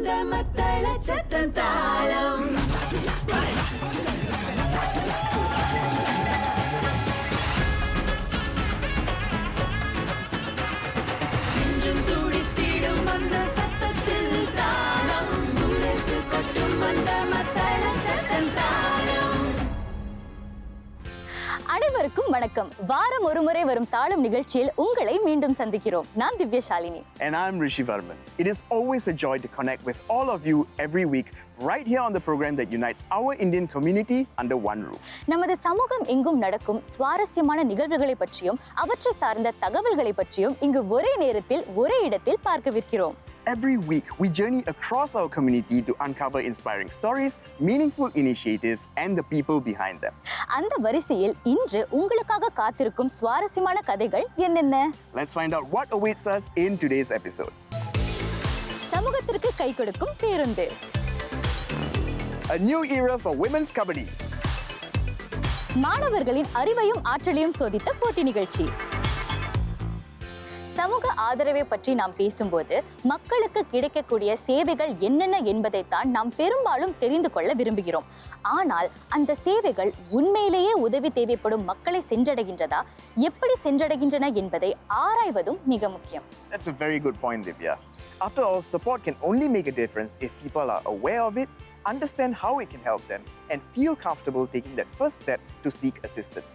வந்த மத்தள சத்தம் தாளம். நெஞ்சும் துடித்திடும் அந்த சத்தத்தில் தாளம். முரசு கொட்டும் அந்த மத்தள சத்தம் தாளம். அனைவருக்கும் வணக்கம். வாரம் ஒருமுறை வரும் தாளம் நிகழ்ச்சியில் உங்களை மீண்டும் சந்திக்கிறோம். நான் Divya Shalini. And I'm Rishi Varman. It is always a joy to connect with all of you every week right here on the program that unites our Indian community under one roof. நமது சமூகம் எங்கும் நடக்கும் சுவாரஸ்யமான நிகழ்வுகளை பற்றியும் அவற்றை சார்ந்த தகவல்களை பற்றியும் இங்கு ஒரே நேரத்தில் ஒரே இடத்தில் பார்க்கவிருக்கிறோம். Every week, we journey across our community to uncover inspiring stories, meaningful initiatives, and the people behind them. அந்த வரிசையில் இன்று உங்களுக்காக காத்திருக்கும் சுவாரஸ்யமான கதைகள் என்னென்ன? Let's find out what awaits us in today's episode. சமூகத்திற்கு கை கொடுக்கும் பேருந்து. A new era for women's kabaddi. மாணவர்களின் அறிவையும் ஆற்றலையும் சோதித்த போட்டி நிகழ்ச்சி. சமூக ஆதரவை பற்றி நாம் பேசும்போது மக்களுக்கு கிடைக்கக்கூடிய சேவைகள் என்னென்ன என்பதைத்தான் நாம் பெரும்பாலும் தெரிந்து கொள்ள விரும்புகிறோம். ஆனால் அந்த சேவைகள் உண்மையிலேயே உதவி தேவைப்படும் மக்களை சென்றடைகின்றதா, எப்படி சென்றடைகின்றன என்பதை ஆராய்வதும் மிக முக்கியம். That's a very good point, Divya. After all, support can only make a difference if people are aware of it, understand how it can help them, and feel comfortable taking that first step to seek assistance.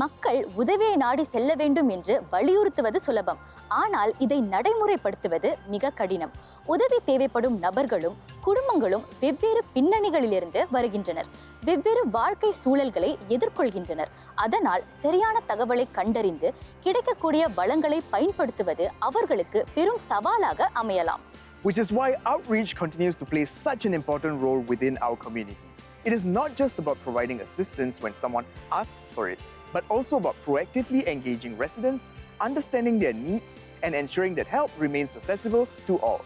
மக்கள் உதவியை நாடி செல்ல வேண்டும் என்று வலியுறுத்துவது சுலபம். ஆனால் இதை நடைமுறைப்படுத்துவது மிக கடினம். உதவி தேவைப்படும் நபர்களும் குடும்பங்களும் வெவ்வேறு பின்னணிகளிலிருந்து வருகின்றனர். வெவ்வேறு வாழ்க்கை சூழல்களை எதிர்கொள்கின்றனர். அதனால் சரியான தகவலை கண்டறிந்து கிடைக்கக்கூடிய வளங்களை பயன்படுத்துவது அவர்களுக்கு பெரும் சவாலாக அமையலாம். Which is why outreach continues to play such an important role within our community. It is not just about providing assistance when someone asks for it, but also about proactively engaging residents, understanding their needs, and ensuring that help remains accessible to all.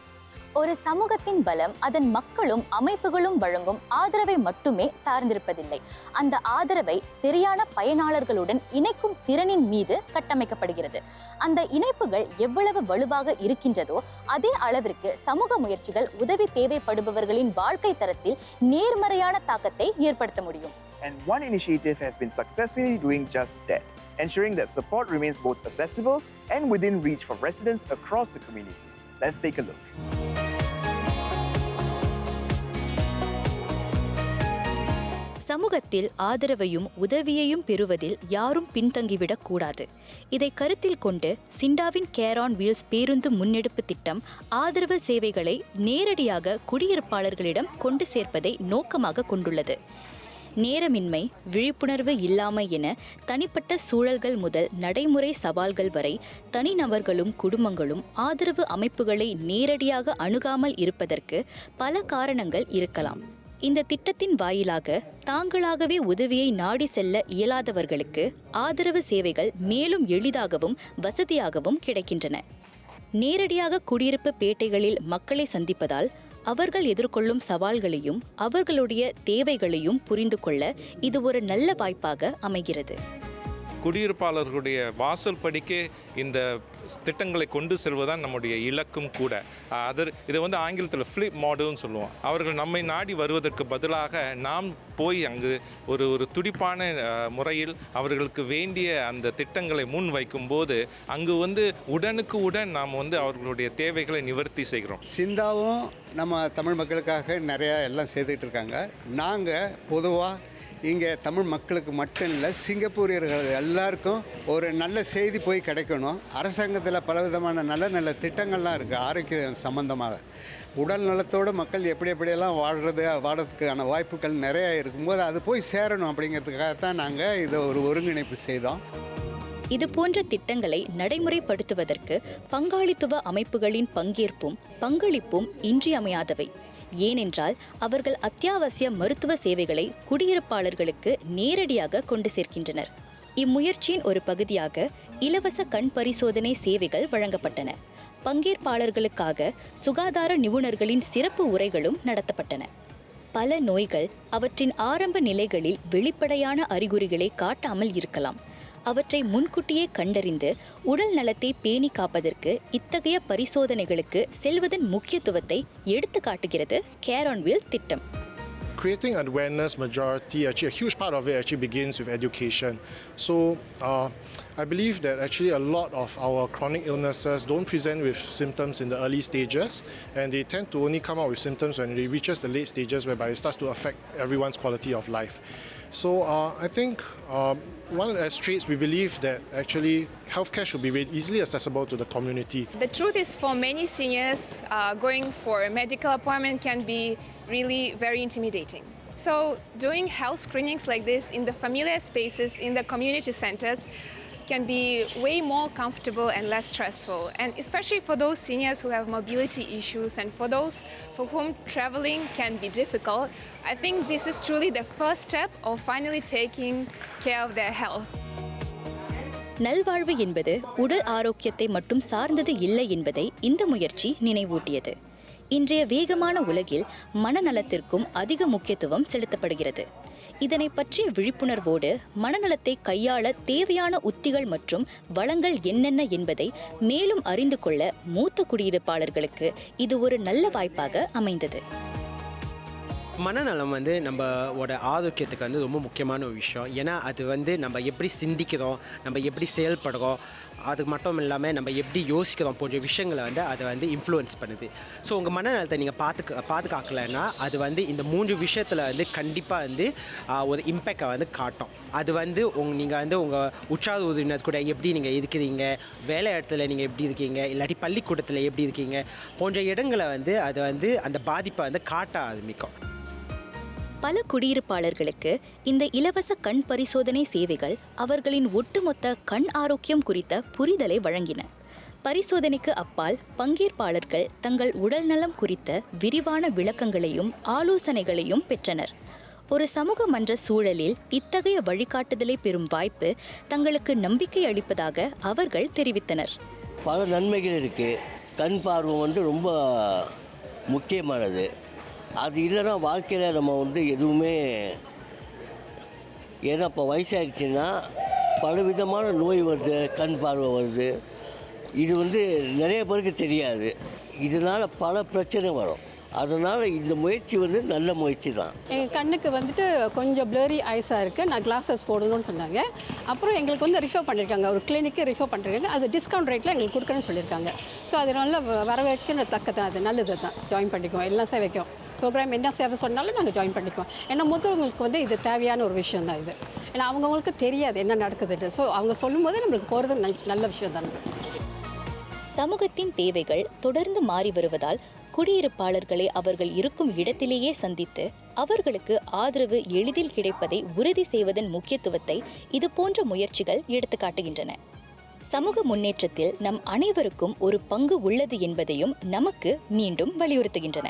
ஒரு சமூகத்தின் பலம் அதன் மக்களும் அமைப்புகளும் வழங்கும் ஆதரவை மட்டுமே சார்ந்திருப்பதில்லை. அந்த ஆதரவை சரியான பயனாளர்களுடன் இணைக்கும் திறனின் மீது கட்டமைக்கப்படுகிறது. அந்த இணைப்புகள் எவ்வளவு வலுவாக இருக்கின்றதோ அதே அளவிற்கு சமூக முயற்சிகள் உதவி தேவைப்படுபவர்களின் வாழ்க்கை தரத்தில் நேர்மறையான தாக்கத்தை ஏற்படுத்த முடியும். And one initiative has been successfully doing just that, ensuring that support remains both accessible and within reach for residents across the community. Let's take a look. சமூகத்தில் ஆதரவையும் உதவியையும் பெறுவதில் யாரும் பின்தங்கிவிடக் கூடாது. இதை கருத்தில் கொண்டு சிண்டாவின் கேர் ஆன் வீல்ஸ் பேருந்து முன்னெடுப்பு திட்டம் ஆதரவு சேவைகளை நேரடியாக குடியிருப்பாளர்களிடம் கொண்டு சேர்ப்பதை நோக்கமாக கொண்டுள்ளது. நேரமின்மை, விழிப்புணர்வு இல்லாமை என தனிப்பட்ட சூழல்கள் முதல் நடைமுறை சவால்கள் வரை தனிநபர்களும் குடும்பங்களும் ஆதரவு அமைப்புகளை நேரடியாக அணுகாமல் இருப்பதற்கு பல காரணங்கள் இருக்கலாம். இந்த திட்டத்தின் வாயிலாக தாங்களாகவே உதவியை நாடி செல்ல இயலாதவர்களுக்கு ஆதரவு சேவைகள் மேலும் எளிதாகவும் வசதியாகவும் கிடைக்கின்றன. நேரடியாக குடியிருப்பு பேட்டைகளில் மக்களை சந்திப்பதால் அவர்கள் எதிர்கொள்ளும் சவால்களையும் அவர்களுடைய தேவைகளையும் புரிந்து கொள்ள இது ஒரு நல்ல வாய்ப்பாக அமைகிறது. குடியிருப்பாளர்களுடைய வாசல் படிக்கே இந்த திட்டங்களை கொண்டு செல்வதுதான் நம்முடைய இலக்கும் கூட. இதை ஆங்கிலத்தில் ஃப்ளிப் மாடல்னு சொல்லுவோம். அவர்கள் நம்மை நாடி வருவதற்கு பதிலாக நாம் போய் அங்கு ஒரு துடிப்பான முறையில் அவர்களுக்கு வேண்டிய அந்த திட்டங்களை முன் வைக்கும்போது அங்கு உடனுக்கு உடன் நாம் அவர்களுடைய தேவைகளை நிவர்த்தி செய்கிறோம். சிந்தாவும் நம்ம தமிழ் மக்களுக்காக நிறையா எல்லாம் செய்துக்கிட்டு இருக்காங்க. நாங்கள் பொதுவாக இங்கே தமிழ் மக்களுக்கு மட்டும் இல்லை, சிங்கப்பூரியர்கள் எல்லாருக்கும் ஒரு நல்ல செய்தி போய் கிடைக்கணும். அரசாங்கத்தில் பலவிதமான நல்ல திட்டங்கள்லாம் இருக்குது. ஆரோக்கியம் சம்பந்தமாக உடல் நலத்தோடு மக்கள் எப்படியெல்லாம் வாழறதுக்கான வாய்ப்புகள் நிறையா இருக்கும்போது அது போய் சேரணும் அப்படிங்கிறதுக்காகத்தான் நாங்கள் இதை ஒரு ஒருங்கிணைப்பு செய்தோம். இது போன்ற திட்டங்களை நடைமுறைப்படுத்துவதற்கு பங்காளித்துவ அமைப்புகளின் பங்களிப்பும் இன்றியமையாதவை. ஏனென்றால் அவர்கள் அத்தியாவசிய மருத்துவ சேவைகளை குடியிருப்பாளர்களுக்கு நேரடியாக கொண்டு சேர்க்கின்றனர். இம்முயற்சியின் ஒரு பகுதியாக இலவச கண் பரிசோதனை சேவைகள் வழங்கப்பட்டன. பங்கேற்பாளர்களுக்காக சுகாதார நிபுணர்களின் சிறப்பு உரைகளும் நடத்தப்பட்டன. பல நோய்கள் அவற்றின் ஆரம்ப நிலைகளில் வெளிப்படையான அறிகுறிகளை காட்டாமல் இருக்கலாம். அவற்றை முன்கூட்டியே கண்டறிந்து உடல் நலத்தை பேணி காப்பதற்கு இத்தகைய பரிசோதனைகளுக்கு செல்வதன் முக்கியத்துவத்தை எடுத்து காட்டுகிறது கேர் ஆன் வீல்ஸ் திட்டம். Creating awareness majority, actually a huge part of it actually begins with education. So I believe that actually a lot of our chronic illnesses don't present with symptoms in the early stages, and they tend to only come out with symptoms when it reaches the late stages, whereby it starts to affect everyone's quality of life. So I think one as traits we believe that actually healthcare should be very easily accessible to the community. The truth is, for many seniors, going for a medical appointment can be really very intimidating. So doing health screenings like this in the familiar spaces, in the community centers, can be way more comfortable and less stressful. And especially for those seniors who have mobility issues and for those for whom traveling can be difficult, I think this is truly the first step of finally taking care of their health. நல்வாழ்வு என்பது உடல் ஆரோக்கியத்தை மட்டும் சார்ந்தது இல்லை என்பதை இந்த முயற்சி நினைவூட்டியது. இன்றைய வேகமான உலகில் மனநலத்திற்கும் அதிக முக்கியத்துவம் செலுத்தப்படுகிறது. இதனை பற்றிய விழிப்புணர்வோடு மனநலத்தை கையாள தேவையான உத்திகள் மற்றும் வளங்கள் என்னென்ன என்பதை மேலும் அறிந்து கொள்ள மூத்த குடியிருப்பாளர்களுக்கு இது ஒரு நல்ல வாய்ப்பாக அமைந்தது. மனநலம் நம்மளோட ஆரோக்கியத்துக்கு ரொம்ப முக்கியமான ஒரு விஷயம். ஏன்னா அது நம்ம எப்படி சிந்திக்கிறோம், நம்ம எப்படி செயல்படுறோம், அது மட்டும் இல்லாமல் நம்ம எப்படி யோசிக்கிறோம் போன்ற விஷயங்களை அதை இன்ஃப்ளூயன்ஸ் பண்ணுது. ஸோ உங்கள் மனநலத்தை நீங்கள் பாதுகாக்கலைன்னா அது இந்த 3 விஷயத்தில் கண்டிப்பாக ஒரு இம்பேக்டை காட்டும். அது நீங்கள் உங்கள் உற்சாக உறவினர் கூட எப்படி நீங்கள் இருக்கிறீங்க, வேலை இடத்துல நீங்கள் எப்படி இருக்கீங்க, இல்லாட்டி பள்ளிக்கூடத்தில் எப்படி இருக்கீங்க போன்ற இடங்களை அது அந்த பாதிப்பை காட்ட ஆரம்பிக்கும். பல குடியிருப்பாளர்களுக்கு இந்த இலவச கண் பரிசோதனை சேவைகள் அவர்களின் ஒட்டுமொத்த கண் ஆரோக்கியம் குறித்த புரிதலை வழங்கின. பரிசோதனைக்கு அப்பால் பங்கேற்பாளர்கள் தங்கள் உடல்நலம் குறித்த விரிவான விளக்கங்களையும் ஆலோசனைகளையும் பெற்றனர். ஒரு சமூக மன்ற சூழலில் இத்தகைய வழிகாட்டுதலை பெறும் வாய்ப்பு தங்களுக்கு நம்பிக்கை அளிப்பதாக அவர்கள் தெரிவித்தனர். பல நன்மைகள் இருக்குது. கண் பார்வை ரொம்ப முக்கியமானது. அது இல்லைன்னா வாழ்க்கையில் நம்ம எதுவுமே, ஏன்னா இப்போ வயசாகிடுச்சுன்னா பலவிதமான நோய் வருது, கண் பார்வை வருது. இது நிறைய பேருக்கு தெரியாது. இதனால் பல பிரச்சனை வரும். அதனால் இந்த முயற்சி நல்ல முயற்சி தான். எங்கள் கண்ணுக்கு கொஞ்சம் ப்ளரி ஐஸாக இருக்குது. நான் கிளாஸஸ் போடணும்னு சொன்னாங்க. அப்புறம் எங்களுக்கு ரிஃபர் பண்ணியிருக்காங்க, ஒரு கிளினிக்கு ரிஃபர் பண்ணியிருக்காங்க. அது டிஸ்கவுண்ட் ரேட்டில் எங்களுக்கு கொடுக்குறேன்னு சொல்லியிருக்காங்க. ஸோ அதனால வரவேற்கத்தக்கதான், அது நல்லது தான். ஜாயின் பண்ணிக்குவோம், எல்லாம் சேவைக்கும் ப்ரோக்ராம் என்ன சேவை சொன்னாலும் நாங்கள் ஜாயின் பண்ணிக்குவோம். ஏன்னா முதல்வங்களுக்கு இது தேவையான ஒரு விஷயம் தான் இது. ஏன்னா அவங்கவுங்களுக்கு தெரியாது என்ன நடக்குதுன்னு. ஸோ அவங்க சொல்லும்போது நம்மளுக்கு போகிறது நல்ல விஷயம் தான். சமூகத்தின் தேவைகள் தொடர்ந்து மாறி வருவதால் குடியிருப்பாளர்களை அவர்கள் இருக்கும் இடத்திலேயே சந்தித்து அவர்களுக்கு ஆதரவு எளிதில் கிடைப்பதை உறுதி செய்வதன் முக்கியத்துவத்தை இது போன்ற முயற்சிகள் எடுத்துக்காட்டுகின்றன. சமூக முன்னேற்றத்தில் நம் அனைவருக்கும் ஒரு பங்கு உள்ளது என்பதையும் நமக்கு மீண்டும் வலியுறுத்துகின்றன.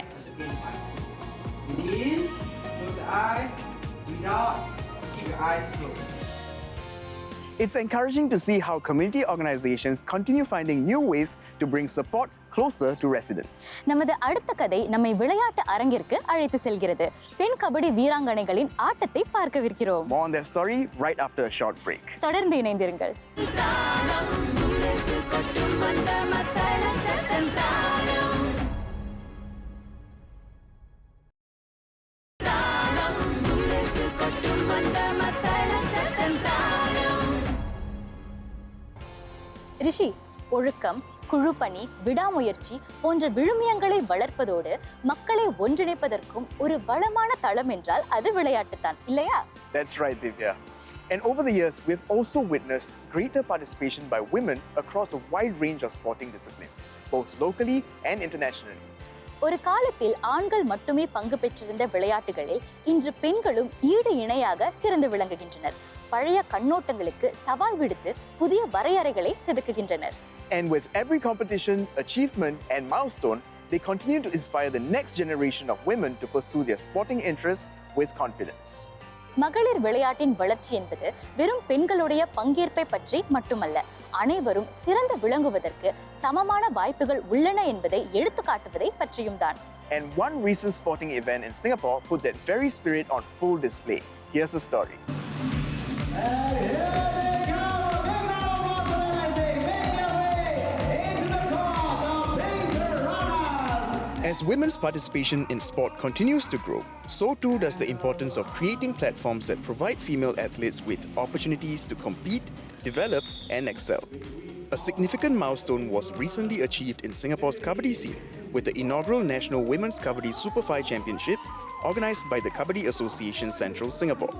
It's encouraging to see how community organizations continue finding new ways to bring support closer to residents. நமது அடுத்த கதை நம்மை விளையாட்டு அரங்கிற்கு அழைத்து செல்கிறது. பெண் கபடி வீராங்கனைகளின் ஆட்டத்தை பார்க்கவிருக்கிறோம். More on their story right after a short break. தொடர்ந்து இணைந்திருங்கள். ரிஷி, ஒழுக்கம், குழுப்பணி, விடாமுயற்சி போன்ற விழுமியங்களை வளர்ப்பதோடு மக்களை ஒன்றிணைப்பதற்கும் ஒரு வளமான தளம் என்றால் அது விளையாட்டுத்தான், இல்லையா? That's right, Divya. And over the years, we've also witnessed greater participation by women across a wide range of sporting disciplines, both locally and internationally. ஒரு காலத்தில் ஆண்கள் மட்டுமே பங்கு பெற்றிருந்த விளையாட்டுகளில் இன்று பெண்களும் ஈடு இணையாக சிறந்து விளங்குகின்றனர். பழைய கண்ணோட்டங்களுக்கு சவால் விடுத்து புதிய வரையறைகளை செதுக்குகின்றனர். And with every competition, achievement and milestone, they continue to inspire the next generation of women to pursue their sporting interests with confidence. மகளிர் விளையாட்டின் வளர்ச்சி என்பது வெறும் பெண்களுடைய பங்கேற்பை பற்றி மட்டுமல்ல, அனைவரும் சிறந்து விளங்குவதற்கு சமமான வாய்ப்புகள் உள்ளன என்பதை எடுத்துக்காட்டுவதை பற்றியும் தான். And one recent sporting event in Singapore put that very spirit on full display. Here's the story. And here they come! As women's participation in sport continues to grow, so too does the importance of creating platforms that provide female athletes with opportunities to compete, develop, and excel. A significant milestone was recently achieved in Singapore's Kabaddi scene with the inaugural National Women's Kabaddi Super 5 Championship organised by the Kabaddi Association Central Singapore.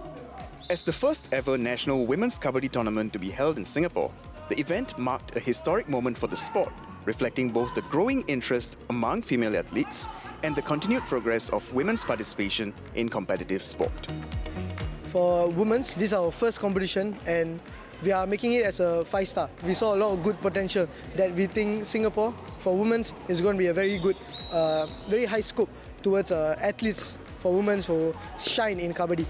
As the first ever National Women's Kabaddi tournament to be held in Singapore, the event marked a historic moment for the sport, reflecting both the growing interest among female athletes and the continued progress of women's participation in competitive sport. For women's, this is our first competition and we are making it as a 5-star. We saw a lot of good potential that we think Singapore for women's is going to be a very good, very high scope towards athletes for women who shine in Kabaddi.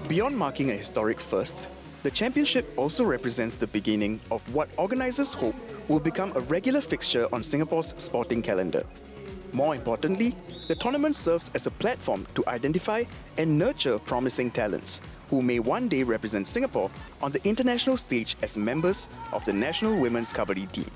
Beyond marking a historic first, the championship also represents the beginning of what organisers hope will become a regular fixture on Singapore's sporting calendar. More importantly, the tournament serves as a platform to identify and nurture promising talents who may one day represent Singapore on the international stage as members of the National Women's Kabaddi team.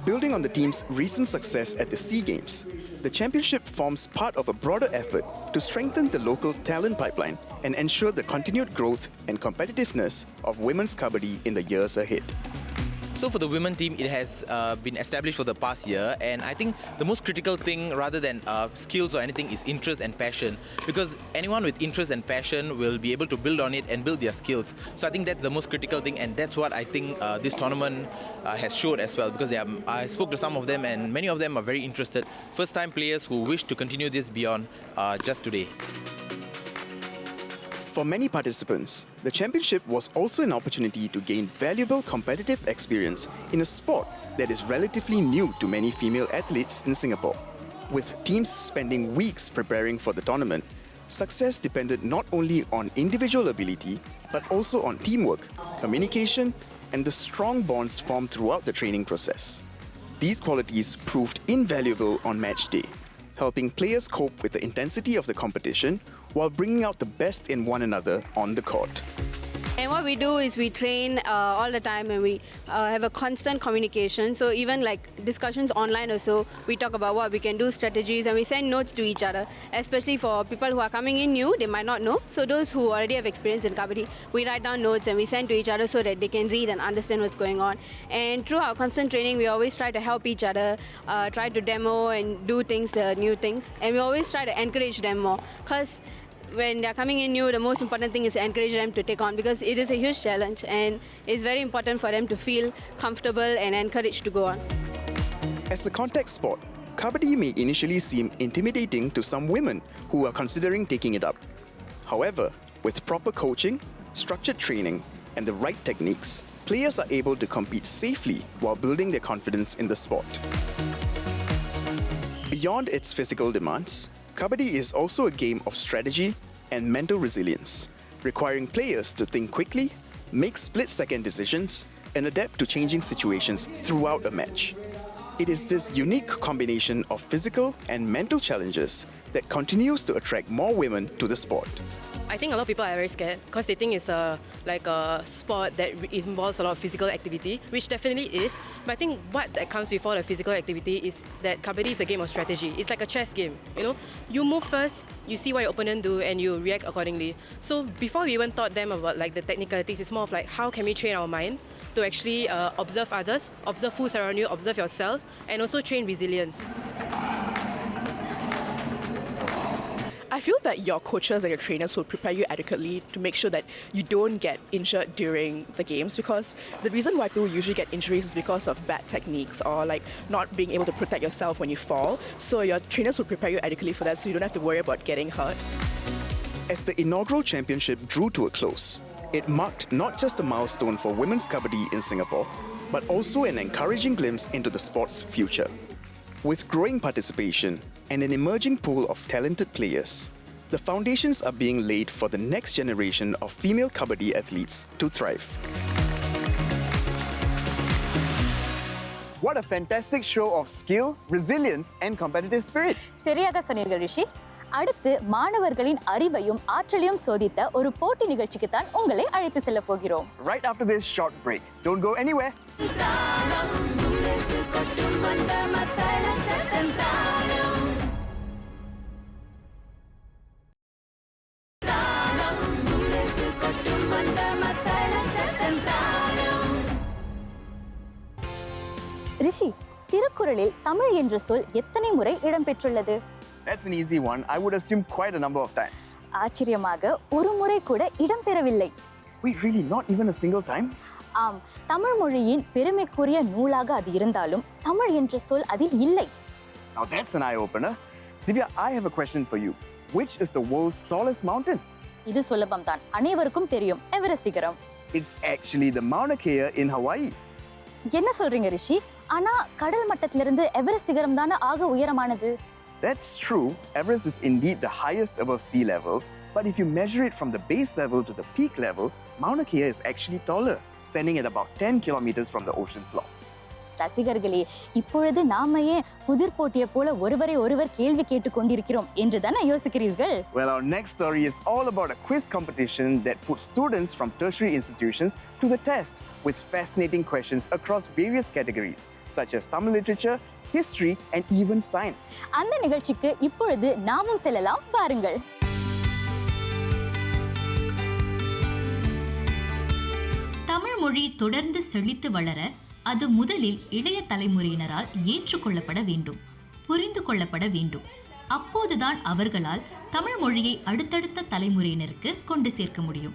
Building on the team's recent success at the SEA Games, the championship forms part of a broader effort to strengthen the local talent pipeline and ensure the continued growth and competitiveness of women's kabaddi in the years ahead. So for the women team, it has been established for the past year, and I think the most critical thing rather than skills or anything is interest and passion, because anyone with interest and passion will be able to build on it and build their skills. So I think that's the most critical thing, and that's what I think this tournament has showed as well, because I spoke to some of them and many of them are very interested, first time players who wish to continue this beyond just today. For many participants, the championship was also an opportunity to gain valuable competitive experience in a sport that is relatively new to many female athletes in Singapore. With teams spending weeks preparing for the tournament, success depended not only on individual ability, but also on teamwork, communication, and the strong bonds formed throughout the training process. These qualities proved invaluable on match day, helping players cope with the intensity of the competition while bringing out the best in one another on the court. And what we do is we train all the time and we have a constant communication. So even like discussions online or so, we talk about what we can do, strategies, and we send notes to each other, especially for people who are coming in new, they might not know. So those who already have experience in Kabaddi, we write down notes and we send to each other so that they can read and understand what's going on. And through our constant training, we always try to help each other, try to demo and do things, the new things. And we always try to encourage them more, because when they're coming in new, the most important thing is to encourage them to take on, because it is a huge challenge and it's very important for them to feel comfortable and encouraged to go on. As a contact sport, Kabaddi may initially seem intimidating to some women who are considering taking it up. However, with proper coaching, structured training, and the right techniques, players are able to compete safely while building their confidence in the sport. Beyond its physical demands, Kabaddi is also a game of strategy and mental resilience, requiring players to think quickly, make split-second decisions, and adapt to changing situations throughout a match. It is this unique combination of physical and mental challenges that continues to attract more women to the sport. I think a lot of people are very scared because they think it's like a sport that involves a lot of physical activity, which definitely is. But I think what that comes before the physical activity is that Kabaddi is a game of strategy. It's like a chess game. You know, you move first, you see what your opponent do, and you react accordingly. So before we even taught them about like the technicalities, it's more of like how can we train our mind to actually observe others, observe who's around you, observe yourself, and also train resilience. I feel that your coaches and your trainers will prepare you adequately to make sure that you don't get injured during the games, because the reason why people usually get injuries is because of bad techniques or like not being able to protect yourself when you fall. So your trainers will prepare you adequately for that, so you don't have to worry about getting hurt. As the inaugural championship drew to a close, it marked not just a milestone for women's kabaddi in Singapore, but also an encouraging glimpse into the sport's future. With growing participation and an emerging pool of talented players, the foundations are being laid for the next generation of female kabaddi athletes to thrive. What a fantastic show of skill, resilience, and competitive spirit. சரியாக சொன்னீர்கள் ரிஷி. அடுத்து மாணவர்களின் அறிவையும் ஆற்றலையும் சோதித்த ஒரு போட்டி நிகழ்ச்சிக்கு தான் உங்களை அழைத்து செல்ல போகிறோம். Right after this short break. Don't go anywhere. தாளம் முரசு கொட்டும் அந்த மத்தள சத்தம் தாளம் ரிஷி, திருக்குறளில் தமிழ் என்ற சொல் எத்தனை முறை இடம்பெற்றுள்ளது? That's an easy one. I would assume quite a number of times. ஆச்சரியமாக ஒரு முறை கூட இடம்பெறவில்லை. Wait, really? Not even a single time? ஆம், தமிழ் மொழியின் பெருமைக்குரிய நூலாக அது இருந்தாலும் தமிழ் என்ற சொல் அதில் இல்லை. Now that's an eye-opener. Divya, I have a question for you. Which is the world's tallest mountain? இது சுலபம் தான், அனைவருக்கும் தெரியும், எவரெஸ்ட் சிகரம். It's actually the Mauna Kea in Hawaii. என்ன சொல்றீங்க ரிஷி? ஆனா கடல் மட்டத்திலிருந்து எவரெஸ்ட் சிகரம் தானே ஆக உயரமானது? That's true. Everest is indeed the highest above sea level, but if you measure it from the base level to the peak level, Mauna Kea is actually taller, standing at about 10 kilometers from the ocean floor. ரசிகர்களே, இப்பொழுது நாம ஏன் புதிர் போட்டியை போல ஒருவரை ஒருவர் கேள்வி கேட்டுக் கொண்டிருக்கிறோம் என்று தானே யோசிக்கிறீர்கள்? Well, our next story is all about a quiz competition that puts students from tertiary institutions to the test with fascinating questions across various categories, such as Tamil literature, history, and even science. அந்த நிகழ்ச்சிக்கு இப்பொழுது நாமும் செல்லலாம், பாருங்கள். தமிழ் மொழி தொடர்ந்து செழித்து வளர அது முதலில் இளைய தலைமுறையினரால் ஏற்றுக்கொள்ளப்பட வேண்டும், புரிந்து கொள்ளப்பட வேண்டும். அப்போதுதான் அவர்களால் தமிழ் மொழியை அடுத்தடுத்த தலைமுறையினருக்கு கொண்டு சேர்க்க முடியும்.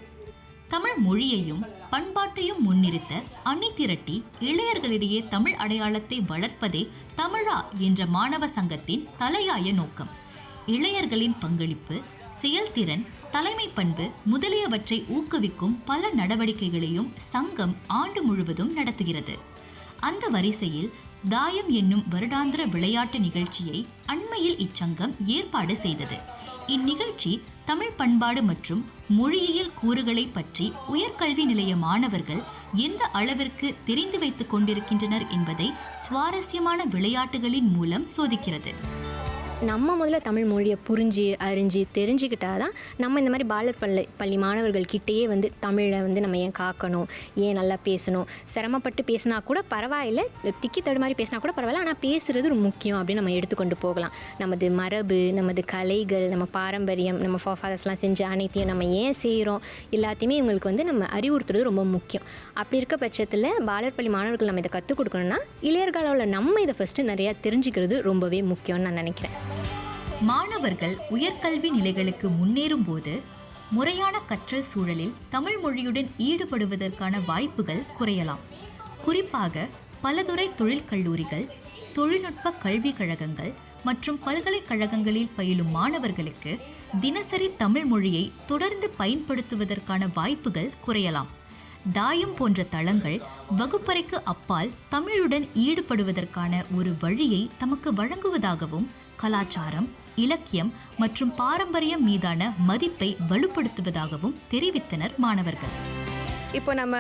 தமிழ் மொழியையும் பண்பாட்டையும் முன்னிறுத்த அணி திரட்டி இளையர்களிடையே தமிழ் அடையாளத்தை வளர்ப்பதே தமிழா என்ற மாணவ சங்கத்தின் தலையாய நோக்கம். இளையர்களின் பங்களிப்பு, செயல்திறன், தலைமை பண்பு முதலியவற்றை ஊக்குவிக்கும் பல நடவடிக்கைகளையும் சங்கம் ஆண்டு முழுவதும் நடத்துகிறது. அந்த வரிசையில் தாயம் என்னும் வருடாந்திர விளையாட்டு நிகழ்ச்சியை அண்மையில் இச்சங்கம் ஏற்பாடு செய்தது. இந்நிகழ்ச்சி தமிழ் பண்பாடு மற்றும் மொழியியல் கூறுகளை பற்றி உயர்கல்வி நிலைய மாணவர்கள் எந்த அளவிற்கு தெரிந்து வைத்துக் கொண்டிருக்கின்றனர் என்பதை சுவாரஸ்யமான விளையாட்டுகளின் மூலம் சோதிக்கிறது. நம்ம முதல்ல தமிழ் மொழியை புரிஞ்சு அறிஞ்சு தெரிஞ்சுக்கிட்டாதான் நம்ம இந்த மாதிரி பாலர் பள்ளி மாணவர்கள்கிட்டயே வந்து தமிழை வந்து நம்ம ஏன் காக்கணும், ஏன் நல்லா பேசணும், சிரமப்பட்டு பேசினா கூட பரவாயில்லை, திக்கி தடுமாறி பேசினா கூட பரவாயில்ல, ஆனால் பேசுகிறது ரொம்ப முக்கியம் அப்படின்னு நம்ம எடுத்துக்கொண்டு போகலாம். நமது மரபு, நமது கலைகள், நம்ம பாரம்பரியம், நம்ம ஃபாதர்ஸ்லாம் செஞ்ச அனைத்தையும் நம்ம ஏன் செய்கிறோம் எல்லாத்தையுமே இவங்களுக்கு வந்து நம்ம அறிவுறுத்துறது ரொம்ப முக்கியம். அப்படி இருக்க பட்சத்தில் பாலர் பள்ளி மாணவர்கள் நம்ம இதை கற்றுக் கொடுக்கணும்னா இளையர்கால நம்ம இதை ஃபஸ்ட்டு நிறையா தெரிஞ்சுக்கிறது ரொம்பவே முக்கியம்னு நான் நினைக்கிறேன். மாணவர்கள் உயர்கல்வி நிலைகளுக்கு முன்னேறும் போது முறையான கற்றல் சூழலில் தமிழ் மொழியுடன் ஈடுபடுவதற்கான வாய்ப்புகள் குறையலாம். குறிப்பாக பலதுறை தொழிற்கல்லூரிகள், தொழில்நுட்ப கல்விக் கழகங்கள் மற்றும் பல்கலைக்கழகங்களில் பயிலும் மாணவர்களுக்கு தினசரி தமிழ் மொழியை தொடர்ந்து பயன்படுத்துவதற்கான வாய்ப்புகள் குறையலாம். தாயம் போன்ற தளங்கள் வகுப்பறைக்கு அப்பால் தமிழுடன் ஈடுபடுவதற்கான ஒரு வழியை தமக்கு வழங்குவதாகவும், கலாச்சாரம், இலக்கியம் மற்றும் பாரம்பரியம் மீதான மதிப்பை வலுப்படுத்துவதாகவும் தெரிவித்தனர் மாணவர்கள். இப்போ நம்ம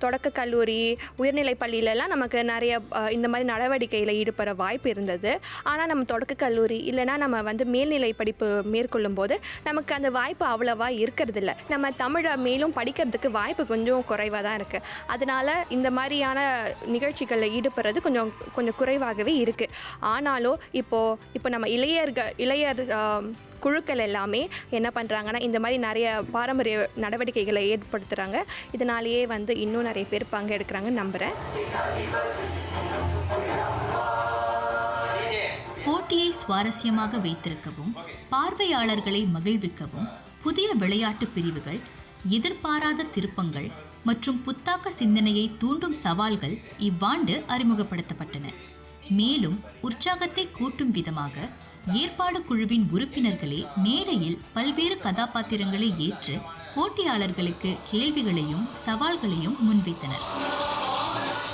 தொடக்க கல்லூரி, உயர்நிலை பள்ளியிலலாம் நமக்கு நிறைய இந்த மாதிரி நடவடிக்கையில் ஈடுபட வாய்ப்பு இருந்தது. ஆனால் நம்ம தொடக்க கல்லூரி இல்லைனா நம்ம வந்து மேல்நிலை படிப்பு மேற்கொள்ளும் போது நமக்கு அந்த வாய்ப்பு அவ்வளோவா இருக்கிறதில்ல. நம்ம தமிழை மேலும் படிக்கிறதுக்கு வாய்ப்பு கொஞ்சம் குறைவாக தான் இருக்குது. அதனால் இந்த மாதிரியான நிகழ்ச்சிகளில் ஈடுபடுறது கொஞ்சம் குறைவாகவே இருக்குது. ஆனாலும் இப்போ நம்ம இளையர் குழுக்கள் எல்லாமே என்ன பண்ணுறாங்கன்னா இந்த மாதிரி நிறைய பாரம்பரிய நடவடிக்கைகளை ஏற்படுத்துகிறாங்க. இதனாலேயே வந்து இன்னும் நிறைய பேர் பங்கெடுக்கிறாங்கன்னு நம்புகிறேன். போட்டியை சுவாரஸ்யமாக வைத்திருக்கவும், பார்வையாளர்களை மகிழ்விக்கவும் புதிய விளையாட்டு பிரிவுகள், எதிர்பாராத திருப்பங்கள் மற்றும் புத்தாக்க சிந்தனையை தூண்டும் சவால்கள் இவ்வாண்டு அறிமுகப்படுத்தப்பட்டன. மேலும் உற்சாகத்தை கூட்டும் விதமாக ஏற்பாடு குழுவின் உறுப்பினர்களே மேடையில் பல்வேறு கதாபாத்திரங்களை ஏற்று போட்டியாளர்களுக்கு கேள்விகளையும் சவால்களையும் முன்வைத்தனர்.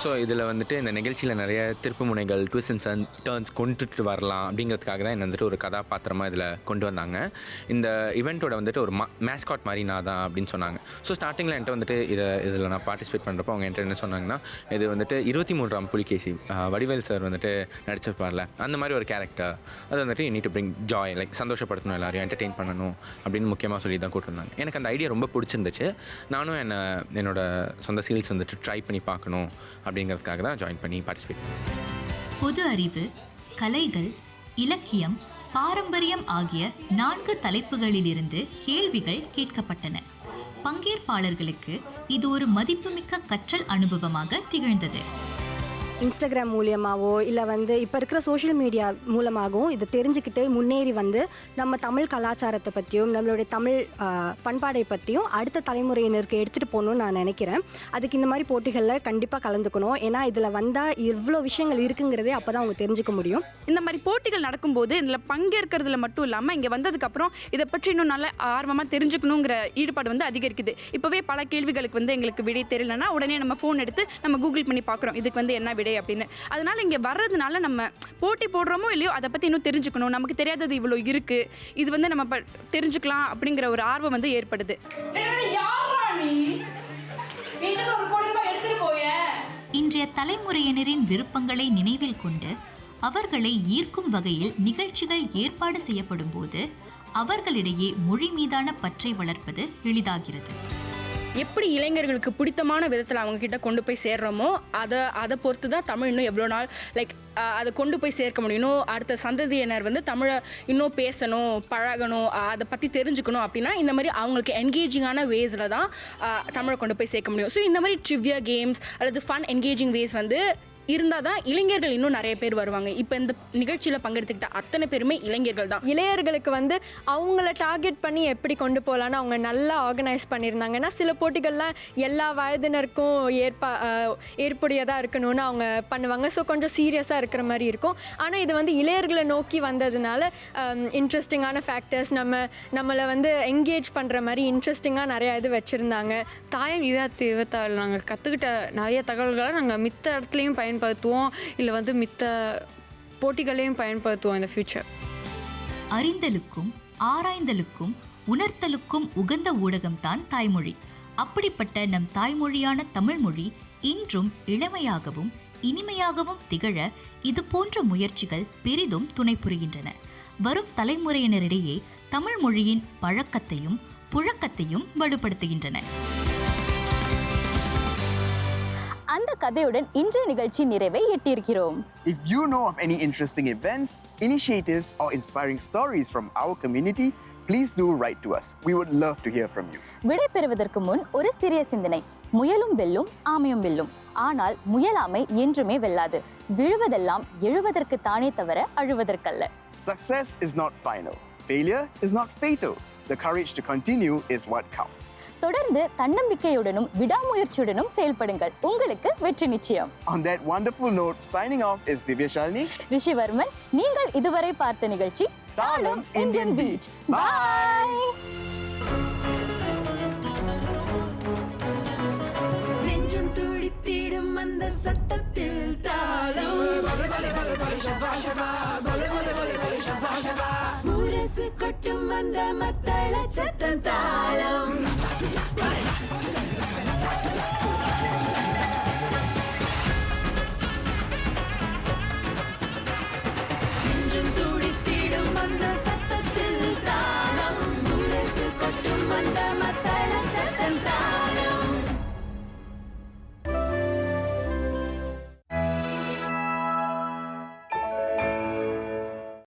ஸோ இதில் வந்துட்டு இந்த நிகழ்ச்சியில் நிறைய திருப்பு முனைகள், ட்விஸ்ட் அண்ட் டர்ன்ஸ் கொண்டுட்டு வரலாம் அப்படிங்கிறதுக்காக தான் என்ன வந்துட்டு ஒரு கதாபாத்திரமாக இதில் கொண்டு வந்தாங்க. இந்த இவெண்ட்டோட வந்துட்டு ஒரு மேஸ்காட் மாதிரி நான் தான் அப்படின்னு சொன்னாங்க. ஸோ ஸ்டார்டிங்கில் என்கிட்ட வந்துட்டு இதில் நான் பார்ட்டிசிபேட் பண்ணுறப்போ அவங்க என்கிட்ட என்ன சொன்னாங்கன்னா, இது வந்துட்டு 23ஆம் புலிகேசி வடிவேல் சார் வந்துட்டு நடிச்சிருப்பார்ல, அந்த மாதிரி ஒரு கேரக்டர். அது வந்துட்டு you need to bring joy, like சந்தோஷப்படுத்தணும், எல்லாரையும் என்டர்டெயின் பண்ணணும் அப்படின்னு முக்கியமாக சொல்லி தான் கூட்டிருந்தாங்க. எனக்கு அந்த ஐடியா ரொம்ப பிடிச்சிருந்துச்சு. நானும் என்னோட சொந்த ஸ்கில்ஸ் வந்துட்டு ட்ரை பண்ணி பார்க்கணும் அப்படிங்கிறதுக்காக தான் ஜாயின் பண்ணி பார்ட்டிசிபேட் பண்ணேன். பொது அறிவு, கலைகள், இலக்கியம், பாரம்பரியம் ஆகிய 4 தலைப்புகளிலிருந்து கேள்விகள் கேட்கப்பட்டன. பங்கேற்பாளர்களுக்கு இது ஒரு மதிப்புமிக்க கற்றல் அனுபவமாக திகழ்ந்தது. இன்ஸ்டாகிராம் மூலியமாகவோ இல்லை வந்து இப்போ இருக்கிற சோஷியல் மீடியா மூலமாகவும் இதை தெரிஞ்சுக்கிட்டு முன்னேறி வந்து நம்ம தமிழ் கலாச்சாரத்தை பற்றியும் நம்மளுடைய தமிழ் பண்பாடை பற்றியும் அடுத்த தலைமுறையினருக்கு எடுத்துகிட்டு போகணும்னு நான் நினைக்கிறேன். அதுக்கு இந்த மாதிரி போட்டிகளில் கண்டிப்பாக கலந்துக்கணும். ஏன்னா இதில் வந்தால் இவ்வளோ விஷயங்கள் இருக்குங்கிறதே அப்போ தான் அவங்க தெரிஞ்சுக்க முடியும். இந்த மாதிரி போட்டிகள் நடக்கும்போது இதில் பங்கேற்கிறதுல மட்டும் இல்லாமல் இங்கே வந்ததுக்கப்புறம் இதை பற்றி இன்னும் நல்ல ஆர்வமாக தெரிஞ்சுக்கணுங்கிற ஈடுபாடு வந்து அதிகரிக்குது. இப்போவே பல கேள்விகளுக்கு வந்து எங்களுக்கு விடை தெரியலன்னா உடனே நம்ம ஃபோன் எடுத்து நம்ம கூகுள் பண்ணி பார்க்குறோம் இதுக்கு வந்து என்ன விடை அப்படின்னு. அதனால் இங்கே வர்றதுனால நம்ம போட்டி போடுறோமோ இல்லையோ அதை பற்றி இன்னும் தெரிஞ்சுக்கணும், நமக்கு தெரியாதது இவ்வளோ இருக்குது, இது வந்து நம்ம தெரிஞ்சுக்கலாம் அப்படிங்கிற ஒரு ஆர்வம் வந்து ஏற்படுது. இன்றைய தலைமுறையினரின் விருப்பங்களை நினைவில் கொண்டு அவர்களை ஈர்க்கும் வகையில் நிகழ்ச்சிகள் ஏற்பாடு செய்யப்படும் போது அவர்களிடையே மொழி மீதான பற்றை வளர்ப்பது எளிதாகிறது. எப்படி இளைஞர்களுக்கு பிடித்தமான விதத்தில் அவங்கக்கிட்ட கொண்டு போய் சேர்றோமோ அதை பொறுத்து தான் தமிழ் இன்னும் எவ்வளோ நாள் அதை கொண்டு போய் சேர்க்க முடியும். இன்னும் அடுத்த சந்ததியினர் வந்து தமிழை இன்னும் பேசணும், பழகணும், அதை பற்றி தெரிஞ்சுக்கணும் அப்படின்னா இந்த மாதிரி அவங்களுக்கு என்கேஜிங்கான வேஸில் தான் தமிழை கொண்டு போய் சேர்க்க முடியும். ஸோ இந்த மாதிரி ட்ரிவியா கேம்ஸ் அல்லது ஃபன் என்கேஜிங் வேஸ் வந்து இருந்தால் தான் இளைஞர்கள் இன்னும் நிறைய பேர் வருவாங்க. இப்போ இந்த நிகழ்ச்சியில் பங்கெடுத்துக்கிட்ட அத்தனை பேருமே இளைஞர்கள் தான். இளையர்களுக்கு வந்து அவங்கள டார்கெட் பண்ணி எப்படி கொண்டு போகலான்னு அவங்க நல்லா ஆர்கனைஸ் பண்ணியிருந்தாங்க. ஏன்னா சில போட்டிகள்லாம் எல்லா வயதினருக்கும் ஏற்புடையதாக இருக்கணும்னு அவங்க பண்ணுவாங்க. ஸோ கொஞ்சம் சீரியஸாக இருக்கிற மாதிரி இருக்கும். ஆனால் இது வந்து இளையர்களை நோக்கி வந்ததுனால இன்ட்ரெஸ்டிங்கான ஃபேக்டர்ஸ் நம்மளை வந்து என்கேஜ் பண்ணுற மாதிரி இன்ட்ரெஸ்டிங்காக நிறையா இது வச்சுருந்தாங்க. தாயம் 2026 நாங்கள் கற்றுக்கிட்ட நிறைய தகவல்களை நாங்கள் மித்த இடத்துலையும் பயன்படுத்துவோம், இல்லை வந்து மித்த போட்டிகளையும் பயன்படுத்துவோம் இந்த ஃபியூச்சர். அறிந்தலுக்கும் ஆராய்ந்தலுக்கும் உணர்த்தலுக்கும் உகந்த ஊடகம்தான் தாய்மொழி. அப்படிப்பட்ட நம் தாய்மொழியான தமிழ்மொழி இன்றும் இளமையாகவும் இனிமையாகவும் திகழ இது போன்ற முயற்சிகள் பெரிதும் துணை புரிகின்றன. வரும் தலைமுறையினரிடையே தமிழ் மொழியின் பழக்கத்தையும் புழக்கத்தையும் வலுப்படுத்துகின்றன. அந்த கதையுடன் இன்றைய நிகழ்ச்சி நிறைவை எட்டியிருக்கிறோம். If you know of any interesting events, initiatives or inspiring stories from our community, please do write to us. We would love to hear from you. விடை பெறுவதற்கு முன் ஒரு சிறிய சிந்தனை. முயலும் வெல்லும், ஆமையும் வெல்லும். ஆனால் முயலாமை என்றுமே வெல்லாது. விழுவதெல்லாம் எழுவதற்கு தானே தவிர அழுவதற்கல்ல. Success is not final. Failure is not fatal. The courage to continue is what counts. தொடர்ந்து தன்னம்பிக்கையுடனும் விடாமுயற்சியுடனும் செயல்படுங்கள். உங்களுக்கு வெற்றி நிச்சயம். On that wonderful note, signing off is Divya Shalini, Rishivarman. நீங்கள் இதுவரை பார்த்த நிகழ்ச்சி தாளம் Indian Beat. Bye. நெஞ்சம் துடித்திடும் அந்த சத்தத்தில் தாளம் முரசு கொட்டும் அந்த மத்தள சத்தம் தாளம்